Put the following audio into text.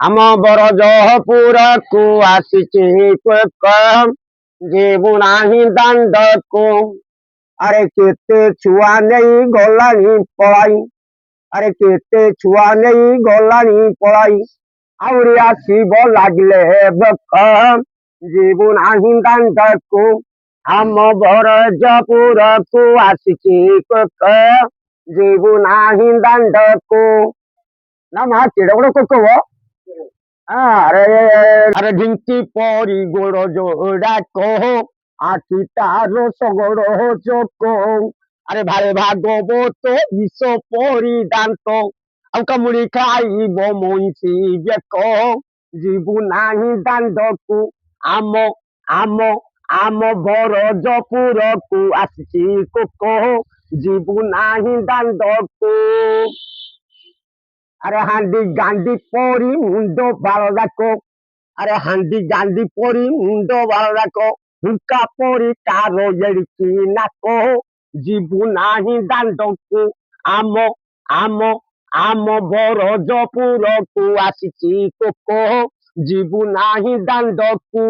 ଆମ ବରଜପୁରକୁ ଆସିଛି ପୋକ ଯିବୁ ନାହିଁ ଦାଣ୍ଡକୁ। ଆରେ କେତେ ଛୁଆ ନେଇ ଗଲାଣି ପଳାଇ, ଆରେ କେତେ ଛୁଆ ନେଇ ଗଲାଣି ପଳାଇ, ଆହୁରି ଆସିବ ଲାଗିଲେ ବକ ଯିବୁ ନାହିଁ ଦାଣ୍ଡକୁ। ଆମ ବରଜପୁରକୁ ଆସିଛି ପୋକ ଯିବୁ ନାହିଁ ଦାଣ୍ଡକୁ। ନା ମା କେଡେ ବଡ କୋକ ବ। আরে আরে ঢিঙ্কি পরি গোড় জোড়া কহ আখি তার সগড় চোখ। আরে ভারে ভাগবত বিষ পরিদান্ত ଆଉ କାମୁଡି ଖାଇବ ମଇଁଷି ବେକ ଯିବୁ ନାହିଁ ଦାଣ୍ଡକୁ। ଆମ ଆମ ଆମ ବରଜପୁରକୁ ଆସିଛି କୋକ ଯିବୁ ନାହିଁ ଦାଣ୍ଡକୁ। আরে হান্ডি গান্ডি পরি মুন্ড বাল রাখো, আরে হান্ডি গান্ডি পরি মুন্ড বাল রাখো, হুকা পরি কারো এড়িকি নাকো ଯିବୁ ନାହିଁ ଦାଣ୍ଡକୁ। ଆମ ଆମ ଆମ ବରଜପୁରକୁ ଆସିଛି କୋକ ଯିବୁ ନାହିଁ ଦାଣ୍ଡକୁ।